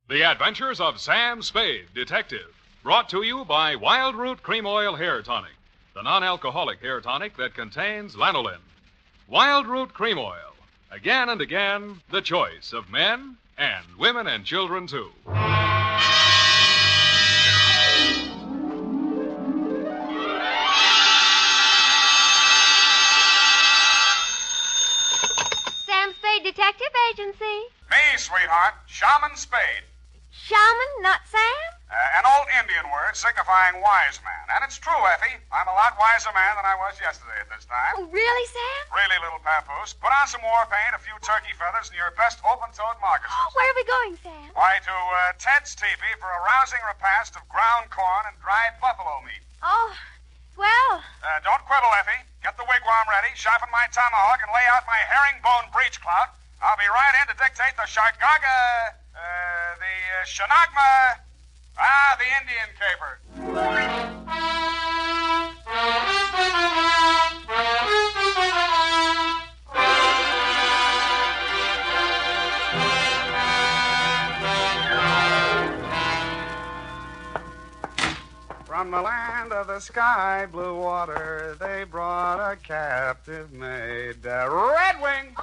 The Adventures of Sam Spade, Detective. Brought to you by Wild Root Cream Oil Hair Tonic, the non-alcoholic hair tonic that contains lanolin. Wild Root Cream Oil. Again and again, the choice of men and women and children, too. Sam Spade Detective Agency. Me, sweetheart. Shaman Spade. Shaman, not Sam? An old Indian word signifying wise man. And it's true, Effie. I'm a lot wiser man than I was yesterday at this time. Oh, really, Sam? Really, little papoose. Put on some war paint, a few turkey feathers, and your best open-toed moccasins. Where are we going, Sam? Why, to Ted's teepee for a rousing repast of ground corn and dried buffalo meat. Oh, well. Don't quibble, Effie. Get the wigwam ready, sharpen my tomahawk, and lay out my herringbone breech clout. I'll be right in to dictate the Shargaga, the Shanagma, the Indian caper. From the land of the sky blue water, they brought a captive maid, Red Wing.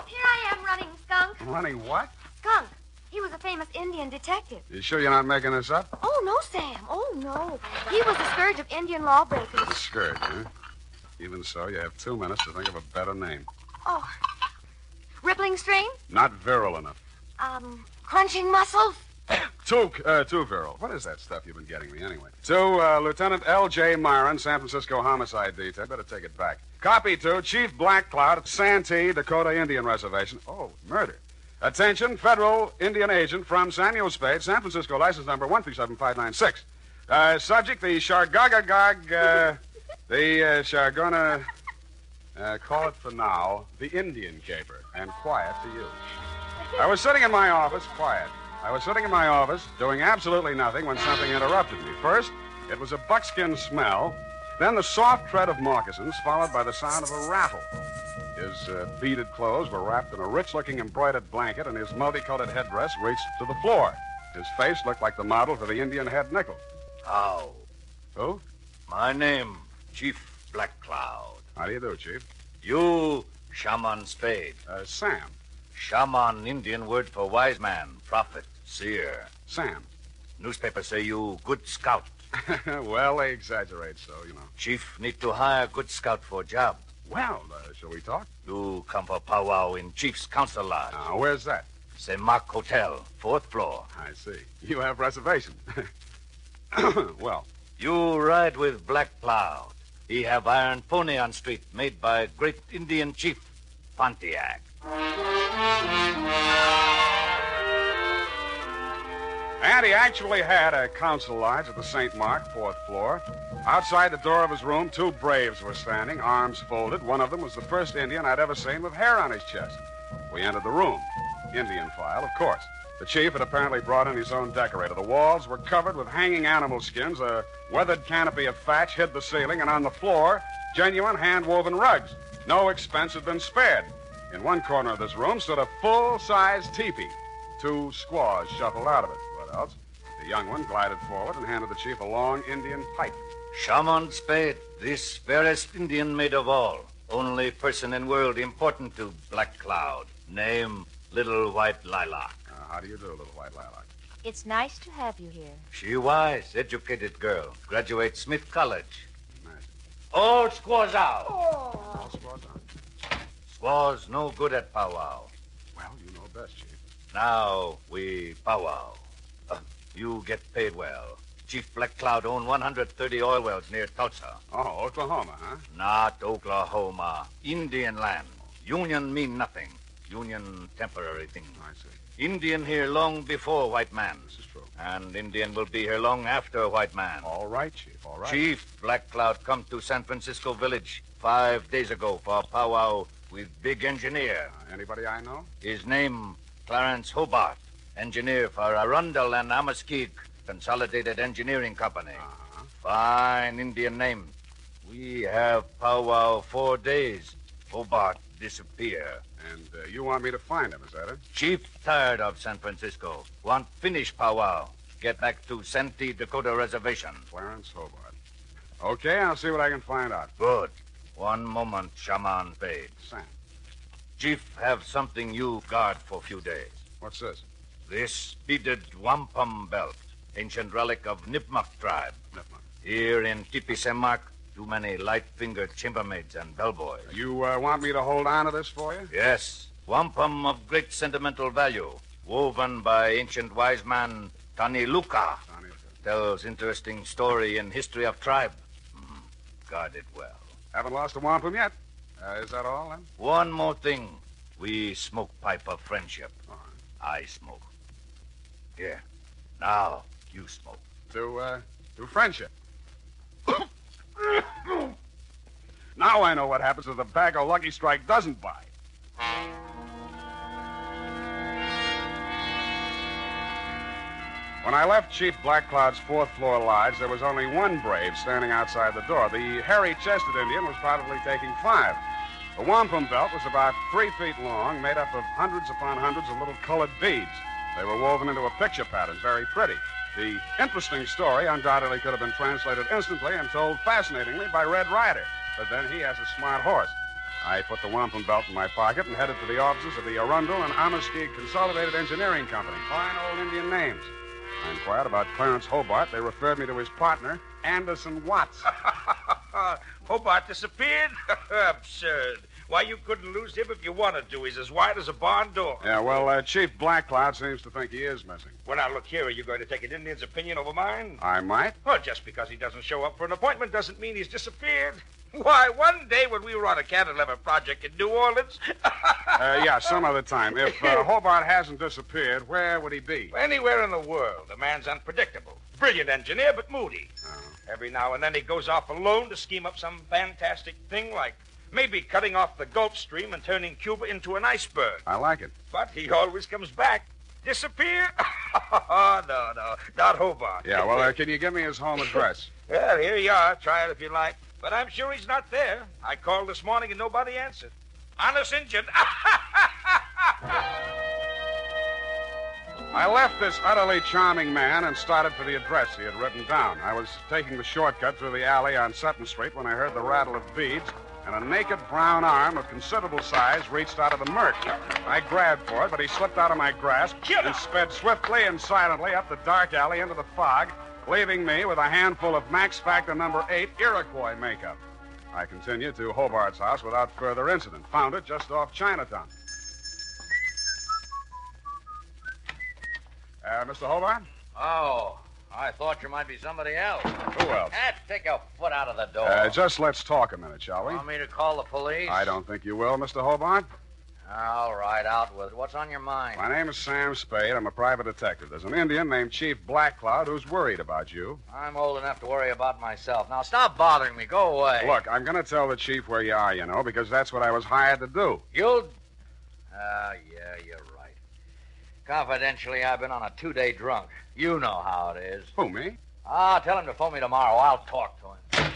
Here I am running, Skunk. Running what? Skunk. He was a famous Indian detective. You sure you're not making this up? Oh, no, Sam. Oh, no. He was the scourge of Indian lawbreakers. The scourge, huh? Even so, you have 2 minutes to think of a better name. Oh. Rippling stream? Not virile enough. Crunching muscles? Too virile. What is that stuff you've been getting me anyway? To Lieutenant L.J. Myron, San Francisco Homicide Detail. Better take it back. Copy to Chief Black Cloud at Santee, Dakota Indian Reservation. Oh, murder. Attention, federal Indian agent from Samuel Spade, San Francisco, license number 137596. Subject, the Shargagagag, the Shargona, call it for now, the Indian caper, and quiet to you. I was sitting in my office, quiet. I was sitting in my office, doing absolutely nothing when something interrupted me. First, it was a buckskin smell, then the soft tread of moccasins, followed by the sound of a rattle. His beaded clothes were wrapped in a rich-looking embroidered blanket, and his multicolored headdress reached to the floor. His face looked like the model for the Indian head nickel. How? Who? My name, Chief Black Cloud. How do you do, Chief? You, Shaman Spade. Sam. Shaman, Indian word for wise man, prophet, seer. Sam. Newspapers say you good scout. Well, they exaggerate so, you know. Chief need to hire good scout for job. Well, shall we talk? You come for powwow in Chief's council lodge. Where's that? Mark Hotel, 4th floor. I see. You have reservation. Well. You ride with Black Cloud. He have iron pony on street made by great Indian chief, Pontiac. And he actually had a council lodge at the St. Mark, 4th floor. Outside the door of his room, 2 braves were standing, arms folded. One of them was the first Indian I'd ever seen with hair on his chest. We entered the room. Indian file, of course. The chief had apparently brought in his own decorator. The walls were covered with hanging animal skins. A weathered canopy of thatch hid the ceiling, and on the floor, genuine hand-woven rugs. No expense had been spared. In one corner of this room stood a full-size teepee. 2 squaws shuffled out of it. What else? The young one glided forward and handed the chief a long Indian pipe. Shaman Spade, this fairest Indian maid of all. Only person in world important to Black Cloud. Name, Little White Lilac. How do you do, Little White Lilac? It's nice to have you here. She wise, educated girl. Graduate Smith College. Imagine. All squaws out. All squaws on. Squaws no good at powwow. Well, you know best, Chief. Now we powwow. You get paid well. Chief Black Cloud own 130 oil wells near Tulsa. Oh, Oklahoma, huh? Not Oklahoma. Indian land. Union mean nothing. Union temporary thing. I see. Indian here long before white man. This is true. And Indian will be here long after white man. All right, Chief, all right. Chief Black Cloud come to San Francisco Village 5 days ago for powwow with big engineer. Anybody I know? His name, Clarence Hobart. Engineer for Arundel and Amaskik Consolidated Engineering Company. Fine Indian name. We have powwow 4 days. Hobart disappear. And you want me to find him, is that it? Chief tired of San Francisco. Want finish powwow. Get back to Santee, Dakota Reservation. Clarence Hobart. Okay, I'll see what I can find out. Good. One moment, Shaman Spade. Sam, Chief have something you guard for a few days. what's this? This beaded wampum belt, ancient relic of Nipmuc tribe. Nipmuc. Here in Tipi-Semak, too many light-fingered chambermaids and bellboys. You want me to hold on to this for you? Yes, wampum of great sentimental value, woven by ancient wise man Tani Luka. Tells interesting story in history of tribe. Guard it well. Haven't lost a wampum yet. Is that all, then? One more thing. We smoke pipe of friendship. All right. I smoke. Here. Now, you smoke. To friendship. Now I know what happens if the bag of Lucky Strike doesn't bite. When I left Chief Black Cloud's fourth-floor lodge, there was only one brave standing outside the door. The hairy-chested Indian was probably taking 5. The wampum belt was about 3 feet long, made up of hundreds upon hundreds of little colored beads. They were woven into a picture pattern, very pretty. The interesting story undoubtedly could have been translated instantly and told fascinatingly by Red Ryder, but then he has a smart horse. I put the wampum belt in my pocket and headed for the offices of the Arundel and Amaskig Consolidated Engineering Company. Fine old Indian names. I inquired about Clarence Hobart. They referred me to his partner, Anderson Watts. Hobart disappeared? Absurd. Why, you couldn't lose him if you wanted to. He's as wide as a barn door. Yeah, well, Chief Black Cloud seems to think he is missing. Well, now, look here. Are you going to take an Indian's opinion over mine? I might. Well, just because he doesn't show up for an appointment doesn't mean he's disappeared. Why, one day when we were on a cantilever project in New Orleans... Yeah, some other time. If Hobart hasn't disappeared, where would he be? Anywhere in the world. The man's unpredictable. Brilliant engineer, but moody. Oh. Every now and then he goes off alone to scheme up some fantastic thing like maybe cutting off the Gulf Stream and turning Cuba into an iceberg. I like it. But he always comes back. Disappear? No, not Hobart. Yeah, well, can you give me his home address? Well, here you are. Try it if you like. But I'm sure he's not there. I called this morning and nobody answered. Honest Injun. I left this utterly charming man and started for the address he had written down. I was taking the shortcut through the alley on Sutton Street when I heard the rattle of beads, and a naked brown arm of considerable size reached out of the murk. I grabbed for it, but he slipped out of my grasp and sped swiftly and silently up the dark alley into the fog, leaving me with a handful of Max Factor number 8 Iroquois makeup. I continued to Hobart's house without further incident. Found it just off Chinatown. Mr. Hobart? Oh, I thought you might be somebody else. Who else? Take a foot out of the door. Just let's talk a minute, shall we? Want me to call the police? I don't think you will, Mr. Hobart. All right, out with it. What's on your mind? My name is Sam Spade. I'm a private detective. There's an Indian named Chief Black Cloud who's worried about you. I'm old enough to worry about myself. Now, stop bothering me. Go away. Look, I'm going to tell the chief where you are, you know, because that's what I was hired to do. You'll... yeah, you're right. Confidentially, I've been on a 2-day drunk. You know how it is. Who, me? Tell him to phone me tomorrow. I'll talk to him.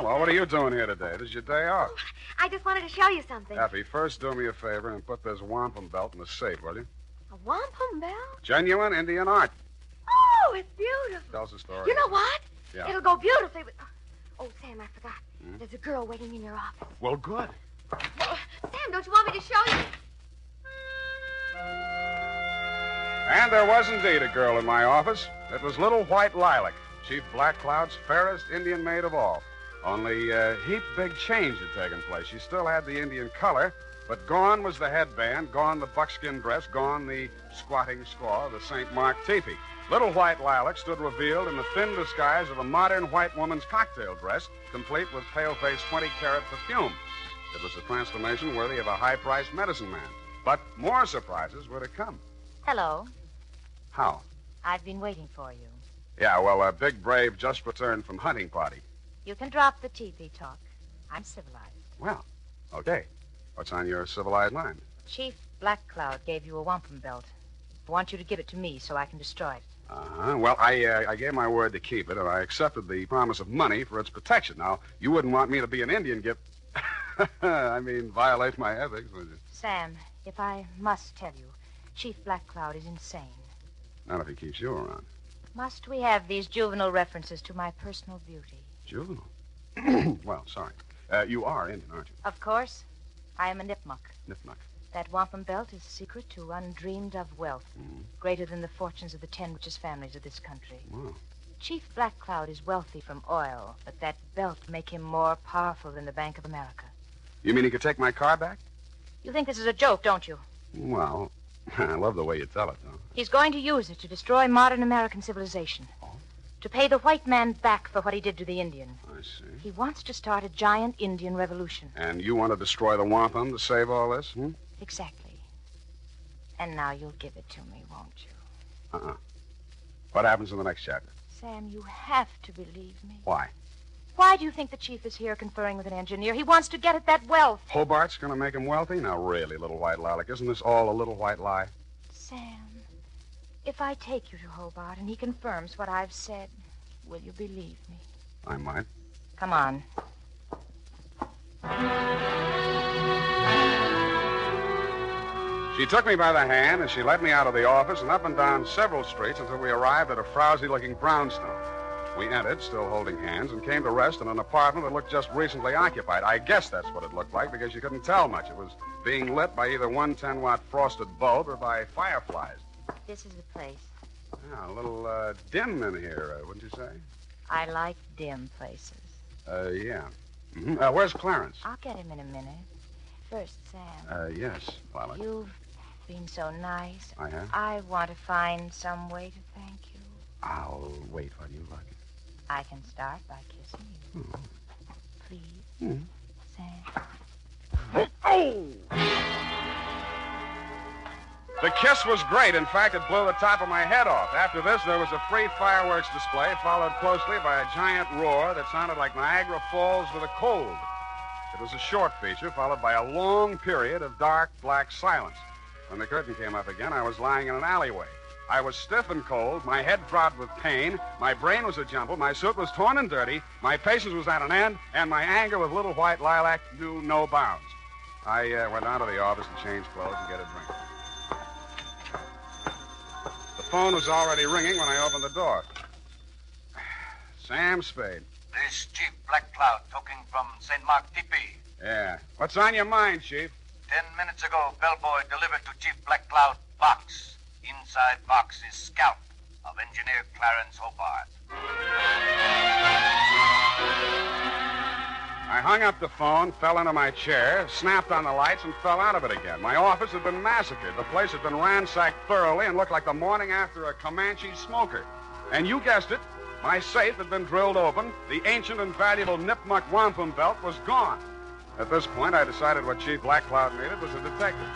Well, what are you doing here today? This is your day off. Oh, I just wanted to show you something. Effie, first do me a favor and put this wampum belt in the safe, will you? A wampum belt? Genuine Indian art. Oh, it's beautiful. Tell us a story. You know what? Yeah. It'll go beautifully with... Oh, Sam, I forgot. There's a girl waiting in your office. Well, good. Well, Sam, don't you want me to show you? And there was indeed a girl in my office. It was Little White Lilac, Chief Black Cloud's fairest Indian maid of all. Only a heap big change had taken place. She still had the Indian color, but gone was the headband, gone the buckskin dress, gone the squatting squaw of the St. Mark teepee. Little White Lilac stood revealed in the thin disguise of a modern white woman's cocktail dress, complete with pale-faced 20-carat perfume. It was a transformation worthy of a high-priced medicine man. But more surprises were to come. Hello. How? I've been waiting for you. Yeah, well, a big brave just returned from hunting party. You can drop the teepee talk. I'm civilized. Well, okay. What's on your civilized mind? Chief Black Cloud gave you a wampum belt. I want you to give it to me so I can destroy it. Uh-huh. Well, I gave my word to keep it, and I accepted the promise of money for its protection. Now, you wouldn't want me to be an Indian violate my ethics, would you? Sam, if I must tell you, Chief Black Cloud is insane. Not if he keeps you around. Must we have these juvenile references to my personal beauty? Juvenile? Well, sorry. You are Indian, aren't you? Of course. I am a Nipmuc. Nipmuc. That wampum belt is secret to undreamed of wealth, greater than the fortunes of the 10 richest families of this country. Wow. Chief Black Cloud is wealthy from oil, but that belt make him more powerful than the Bank of America. You mean he could take my car back? You think this is a joke, don't you? Well, I love the way you tell it, though. He's going to use it to destroy modern American civilization. Oh? To pay the white man back for what he did to the Indian. I see. He wants to start a giant Indian revolution. And you want to destroy the wampum to save all this, Exactly. And now you'll give it to me, won't you? Uh-uh. What happens in the next chapter? Sam, you have to believe me. Why? Why do you think the chief is here conferring with an engineer? He wants to get at that wealth. Hobart's going to make him wealthy? Now, really, little white lilac, isn't this all a little white lie? Sam, if I take you to Hobart and he confirms what I've said, will you believe me? I might. Come on. She took me by the hand, and she led me out of the office and up and down several streets until we arrived at a frowsy-looking brownstone. We entered, still holding hands, and came to rest in an apartment that looked just recently occupied. I guess that's what it looked like because you couldn't tell much. It was being lit by either one 10-watt frosted bulb or by fireflies. This is the place. Yeah, a little dim in here, wouldn't you say? I like dim places. Yeah. Mm-hmm. Where's Clarence? I'll get him in a minute. First, Sam. Yes, Lilac. You've been so nice. I have? I want to find some way to thank you. I'll wait while you look. I can start by kissing you. Please, Sam. Oh! The kiss was great. In fact, it blew the top of my head off. After this, there was a free fireworks display, followed closely by a giant roar that sounded like Niagara Falls with a cold. It was a short feature, followed by a long period of dark, black silence. When the curtain came up again, I was lying in an alleyway. I was stiff and cold, my head throbbed with pain, my brain was a jumble, my suit was torn and dirty, my patience was at an end, and my anger with little white lilac knew no bounds. I went down to the office to change clothes and get a drink. The phone was already ringing when I opened the door. Sam Spade. This Chief Black Cloud talking from St. Mark Teepee. Yeah. What's on your mind, Chief? 10 minutes ago, bellboy delivered to Chief Black Cloud box. Inside box is scalp of Engineer Clarence Hobart. I hung up the phone, fell into my chair, snapped on the lights, and fell out of it again. My office had been massacred. The place had been ransacked thoroughly and looked like the morning after a Comanche smoker. And you guessed it, my safe had been drilled open. The ancient and valuable Nipmuc wampum belt was gone. At this point, I decided what Chief Black Cloud needed was a detective.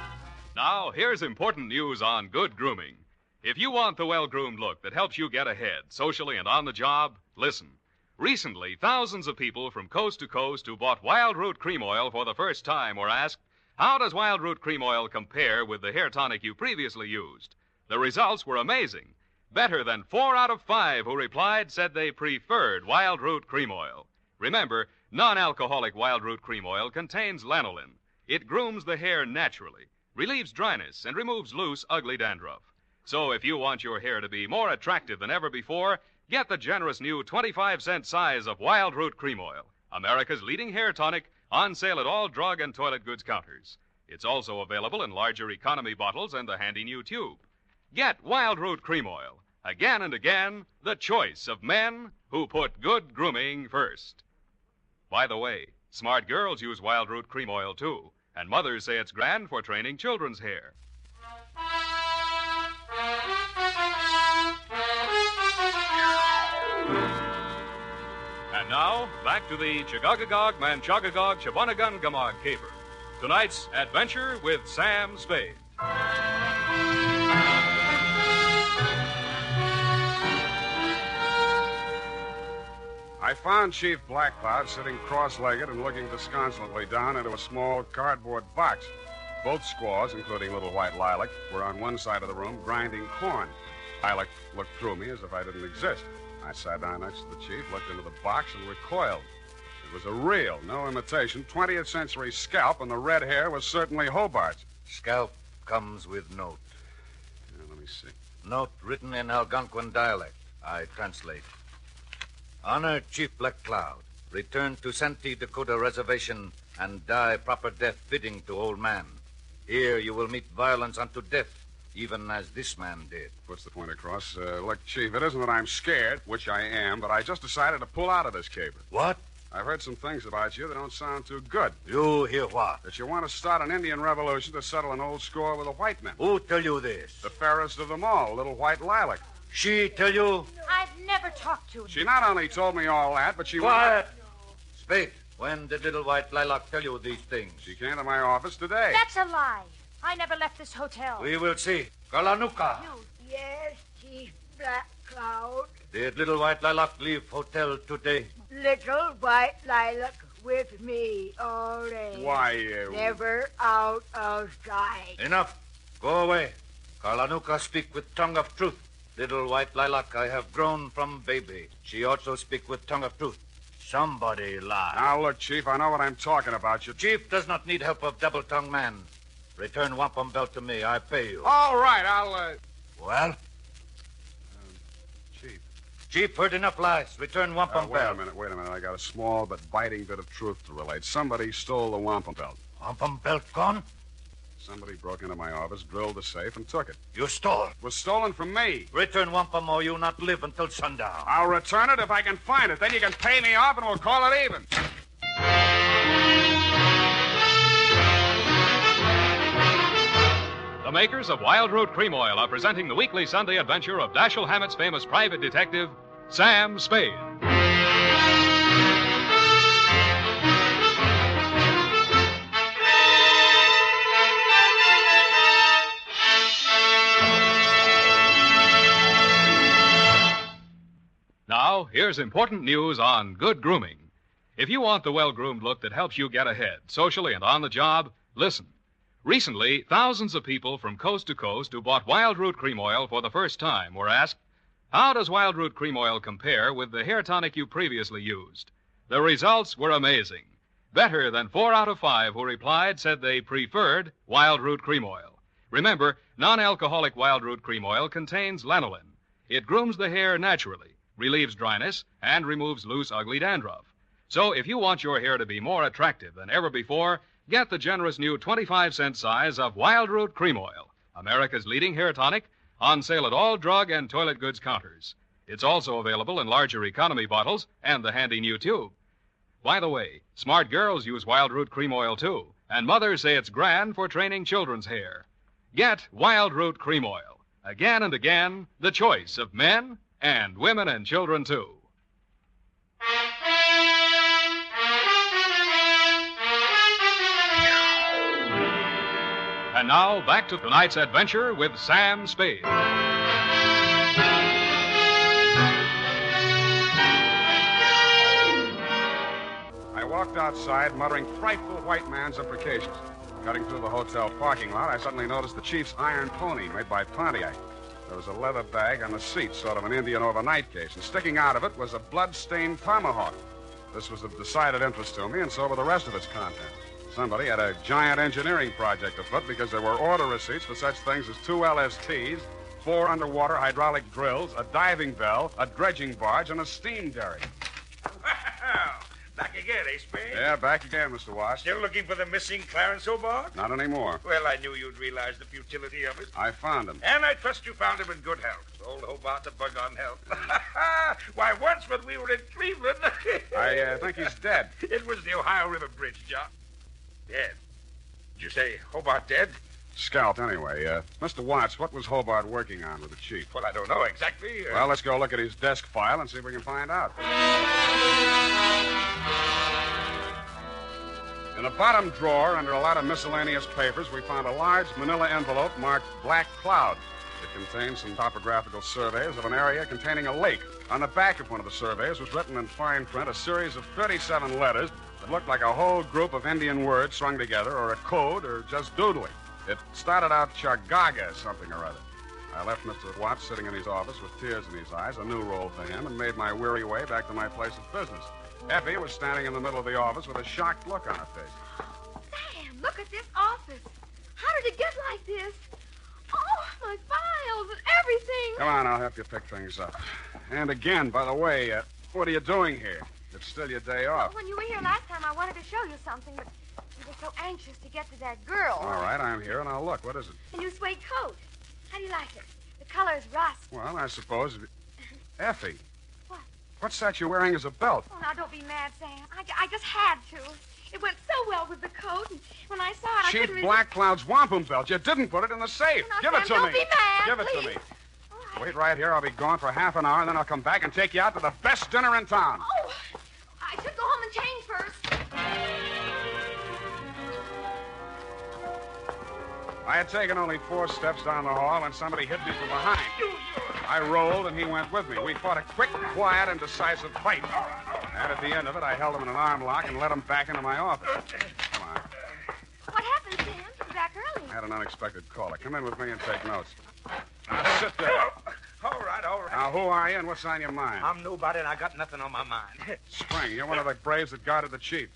Now, here's important news on good grooming. If you want the well-groomed look that helps you get ahead, socially and on the job, listen. Recently, thousands of people from coast to coast who bought Wild Root Cream Oil for the first time were asked, how does Wild Root Cream Oil compare with the hair tonic you previously used? The results were amazing. Better than 4 out of 5 who replied said they preferred Wild Root Cream Oil. Remember, non-alcoholic Wild Root Cream Oil contains lanolin. It grooms the hair naturally, relieves dryness, and removes loose, ugly dandruff. So if you want your hair to be more attractive than ever before, get the generous new 25-cent size of Wild Root Cream Oil, America's leading hair tonic, on sale at all drug and toilet goods counters. It's also available in larger economy bottles and the handy new tube. Get Wild Root Cream Oil. Again and again, the choice of men who put good grooming first. By the way, smart girls use Wild Root Cream Oil, too. And mothers say it's grand for training children's hair. And now, back to the Chagagagog, Manchagagog, Chabonagun, Gamog caper. Tonight's adventure with Sam Spade. I found Chief Black Cloud sitting cross-legged and looking disconsolately down into a small cardboard box. Both squaws, including Little White Lilac, were on one side of the room grinding corn. Lilac looked through me as if I didn't exist. I sat down next to the chief, looked into the box, and recoiled. It was a real, no imitation, 20th century scalp, and the red hair was certainly Hobart's. Scalp comes with note. Let me see. Note written in Algonquin dialect. I translate. Honor Chief Black Cloud. Return to Santee, Dakota Reservation and die proper death fitting to old man. Here you will meet violence unto death, even as this man did. Puts the point across. Look, Chief, it isn't that I'm scared, which I am, but I just decided to pull out of this caper. What? I've heard some things about you that don't sound too good. You hear what? That you want to start an Indian revolution to settle an old score with the white men. Who tell you this? The fairest of them all, Little White Lilac. She tell you? I've never talked to him. She not only told me all that, but she... Quiet! Spade, when did Little White Lilac tell you these things? She came to my office today. That's a lie. I never left this hotel. We will see. Kalanuka. Yes, Chief Black Cloud. Did Little White Lilac leave hotel today? Little White Lilac with me all day. Why, Never out of sight. Enough. Go away. Kalanuka speak with tongue of truth. Little White Lilac I have grown from baby. She also speak with tongue of truth. Somebody lie. Now, look, Chief, I know what I'm talking about. Chief does not need help of double-tongued man. Return wampum belt to me. I pay you. All right, I'll, Well? Chief. Chief heard enough lies. Return wampum belt. Wait a minute. I got a small but biting bit of truth to relate. Somebody stole the wampum belt. Wampum belt gone? Somebody broke into my office, drilled the safe, and took it. You stole. It was stolen from me. Return wampum or you not live until sundown. I'll return it if I can find it. Then you can pay me off and we'll call it even. The makers of Wild Root Cream Oil are presenting the weekly Sunday adventure of Dashiell Hammett's famous private detective, Sam Spade. Now, here's important news on good grooming. If you want the well-groomed look that helps you get ahead, socially and on the job, listen. Recently, thousands of people from coast to coast who bought Wild Root Cream Oil for the first time were asked, how does Wild Root Cream Oil compare with the hair tonic you previously used? The results were amazing. Better than 4 out of 5 who replied said they preferred Wild Root Cream Oil. Remember, non-alcoholic Wild Root Cream Oil contains lanolin. It grooms the hair naturally, relieves dryness, and removes loose, ugly dandruff. So if you want your hair to be more attractive than ever before, get the generous new 25-cent size of Wild Root Cream Oil, America's leading hair tonic, on sale at all drug and toilet goods counters. It's also available in larger economy bottles and the handy new tube. By the way, smart girls use Wild Root Cream Oil, too, and mothers say it's grand for training children's hair. Get Wild Root Cream Oil. Again and again, the choice of men and women and children, too. And now, back to tonight's adventure with Sam Spade. I walked outside, muttering frightful white man's imprecations. Cutting through the hotel parking lot, I suddenly noticed the chief's iron pony made by Pontiac. There was a leather bag on the seat, sort of an Indian overnight case, and sticking out of it was a blood-stained tomahawk. This was of decided interest to me, and so were the rest of its contents. Somebody had a giant engineering project afoot because there were order receipts for such things as 2 LSTs, 4 underwater hydraulic drills, a diving bell, a dredging barge, and a steam derrick. Back again, eh, Spade? Yeah, back again, Mr. Watts. Still looking for the missing Clarence Hobart? Not anymore. Well, I knew you'd realize the futility of it. I found him. And I trust you found him in good health. Old Hobart's a bug on health. Why, once when we were in Cleveland... I think he's dead. It was the Ohio River Bridge, John. Dead. Did you say Hobart dead? Scalped, anyway. Mr. Watts, what was Hobart working on with the chief? Well, I don't know exactly. Well, let's go look at his desk file and see if we can find out. In a bottom drawer, under a lot of miscellaneous papers, we found a large manila envelope marked Black Cloud. It contained some topographical surveys of an area containing a lake. On the back of one of the surveys was written in fine print a series of 37 letters that looked like a whole group of Indian words strung together, or a code, or just doodling. It started out Chagaga something or other. I left Mr. Watts sitting in his office with tears in his eyes, a new role for him, and made my weary way back to my place of business. Effie was standing in the middle of the office with a shocked look on her face. Sam, look at this office. How did it get like this? Oh, my files and everything. Come on, I'll help you pick things up. And again, by the way, what are you doing here? It's still your day off. When you were here last time, I wanted to show you something, but you were so anxious to get to that girl. All right, I'm here, and I'll look. What is it? A new suede coat. How do you like it? The color is rust. Well, I suppose... Effie. What? What's that you're wearing as a belt? Oh, now, don't be mad, Sam. I just had to. It went so well with the coat, and when I saw it, I Chief couldn't... Black Cloud's wampum belt. You didn't put it in the safe. Now, Give Sam, it to don't me. be mad, Give it please. to me. All right. Wait right here. I'll be gone for half an hour, and then I'll come back and take you out to the best dinner in town. Oh, I should go home and change first. I had taken only 4 steps down the hall when somebody hit me from behind. I rolled, and he went with me. We fought a quick, quiet, and decisive fight. And at the end of it, I held him in an arm lock and led him back into my office. Come on. What happened, Sam? You were back early. I had an unexpected caller. Come in with me and take notes. Now, sit there. All right. Now, who are you and what's on your mind? I'm nobody, and I got nothing on my mind. Spring, you're one of the braves that guarded the chief.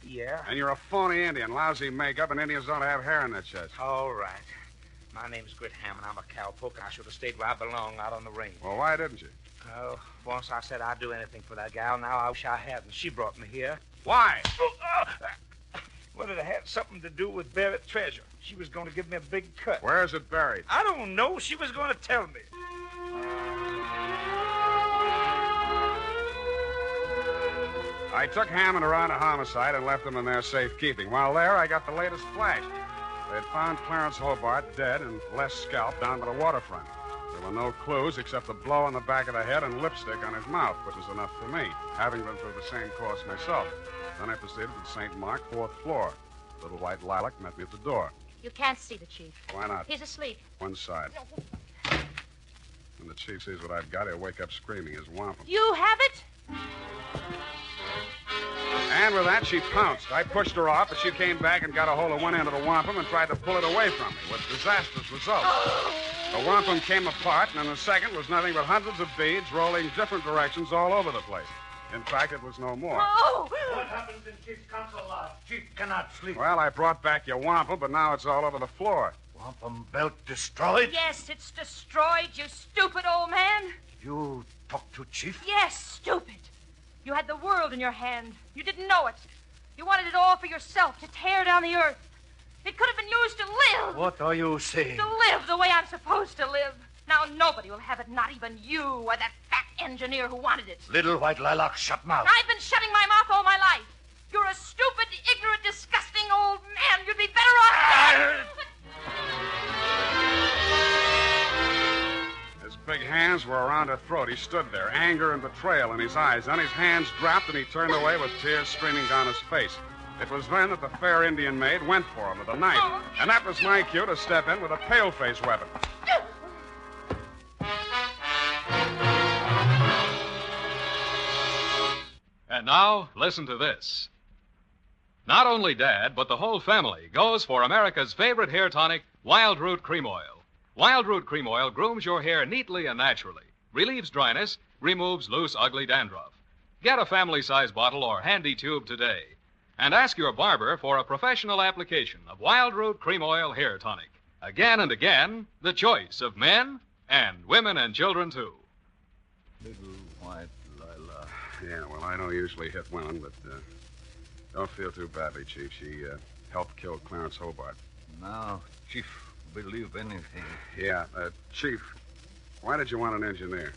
Yeah? And you're a phony Indian, lousy makeup, and Indians don't have hair in their chest. All right. My name's Gritham, and I'm a cowpoke, and I should have stayed where I belong, out on the range. Well, why didn't you? Oh, once I said I'd do anything for that gal. Now I wish I hadn't. She brought me here. Why? Well, it had something to do with buried treasure. She was going to give me a big cut. Where is it buried? I don't know. She was going to tell me. I took Hammond around to homicide and left them in their safekeeping. While there, I got the latest flash. They had found Clarence Hobart dead and Les scalped down by the waterfront. There were no clues except a blow on the back of the head and lipstick on his mouth, which was enough for me, having been through the same course myself. Then I proceeded to St. Mark, 4th floor. Little white lilac met me at the door. You can't see the chief. Why not? He's asleep. One side. When the chief sees what I've got, he'll wake up screaming his wampum. You have it? And with that, she pounced. I pushed her off, but she came back and got a hold of one end of the wampum and tried to pull it away from me, with disastrous results. The wampum came apart, and in a second was nothing but hundreds of beads rolling different directions all over the place. In fact, it was no more. Oh! What happens in Chief's council lodge? Chief cannot sleep. Well, I brought back your wampum, but now it's all over the floor. Wampum belt destroyed? Yes, it's destroyed, you stupid old man. You talked to Chief? Yes, stupid. You had the world in your hand. You didn't know it. You wanted it all for yourself, to tear down the earth. It could have been used to live. What are you saying? To live the way I'm supposed to live. Now nobody will have it, not even you or that fat engineer who wanted it. Little white lilac, shut mouth. I've been shutting my mouth all my life. You're a stupid, ignorant, disgusting old man. You'd be better off... His big hands were around her throat. He stood there, anger and betrayal in his eyes. Then his hands dropped and he turned away with tears streaming down his face. It was then that the fair Indian maid went for him with a knife. And that was my cue to step in with a pale-face weapon. And now, listen to this. Not only Dad, but the whole family goes for America's favorite hair tonic, Wild Root Cream Oil. Wild Root Cream Oil grooms your hair neatly and naturally, relieves dryness, removes loose, ugly dandruff. Get a family-size bottle or handy tube today. And ask your barber for a professional application of Wild Root Cream Oil Hair Tonic. Again and again, the choice of men and women and children, too. Little white lilac. Yeah, well, I don't usually hit women, but don't feel too badly, Chief. She helped kill Clarence Hobart. Now, Chief, believe anything. Yeah, Chief, why did you want an engineer?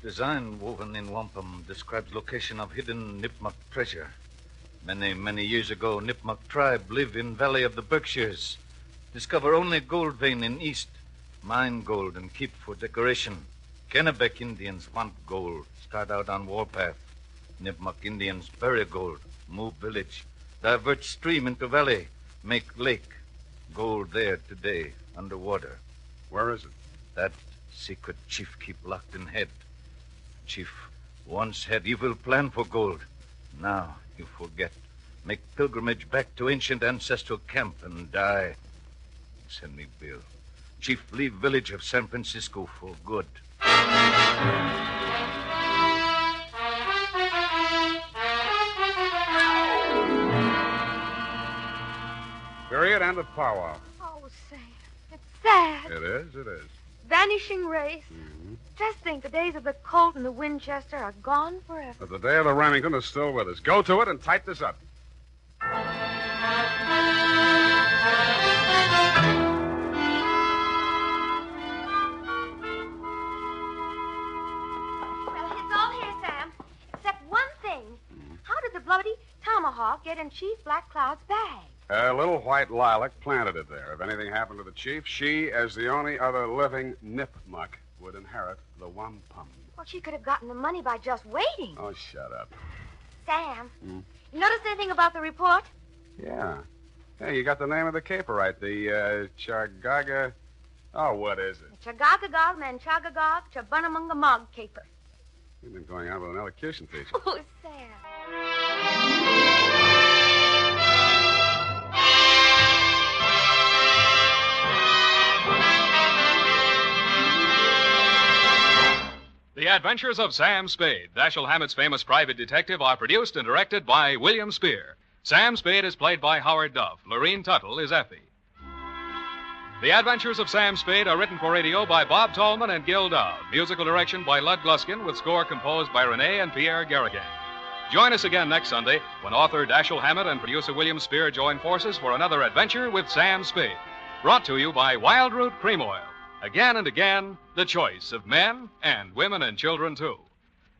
Design woven in wampum describes location of hidden Nipmuc treasure. Many years ago, Nipmuc tribe live in Valley of the Berkshires. Discover only gold vein in east. Mine gold and keep for decoration. Kennebec Indians want gold. Start out on warpath. Nipmuc Indians bury gold. Move village. Divert stream into valley. Make lake. Gold there today, underwater. Where is it? That secret Chief keep locked in head. Chief once had evil plan for gold. Now you forget. make pilgrimage back to ancient ancestral camp and die. Send me bill. Chief, leave village of San Francisco for good. Period. End of powwow. Oh, Sam, it's sad. It is. Vanishing race. Mm-hmm. Just think, the days of the Colt and the Winchester are gone forever. But the day of the Remington is still with us. Go to it and type this up. Well, it's all here, Sam. Except one thing. How did the bloody tomahawk get in Chief Black Cloud's bag? Little White Lilac planted it there. If anything happened to the chief, she, as the only other living nipmuck, would inherit the wampum. Well, she could have gotten the money by just waiting. Oh, shut up. Sam, you notice anything about the report? Yeah. Hey, you got the name of the caper right. The, Chargaga... Oh, what is it? Chagagagog, Manchagagog, Chabunamungamog caper. You've been going out with an elocution teacher. Oh, Sam. The Adventures of Sam Spade, Dashiell Hammett's famous private detective, are produced and directed by William Spear. Sam Spade is played by Howard Duff. Lorene Tuttle is Effie. The Adventures of Sam Spade are written for radio by Bob Tallman and Gil Dowd. Musical direction by Lud Gluskin, with score composed by Renee and Pierre Garrigan. Join us again next Sunday when author Dashiell Hammett and producer William Spear join forces for another adventure with Sam Spade. Brought to you by Wild Root Cream Oil. Again and again, the choice of men and women and children, too.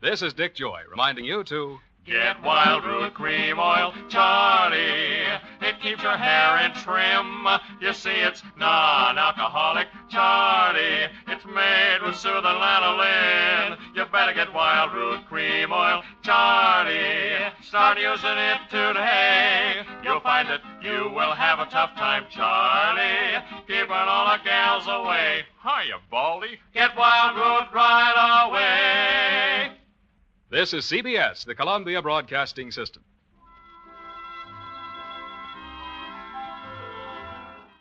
This is Dick Joy reminding you to... Get Wild Root Cream Oil, Charlie. It keeps your hair in trim. You see, it's non-alcoholic, Charlie. It's made with soothing lanolin. You better get Wild Root Cream Oil, Charlie. Start using it today. You'll find that you will have a tough time, Charlie. Keeping all the gals away. Hiya, Baldy. Get Wild Root right away. This is CBS, the Columbia Broadcasting System.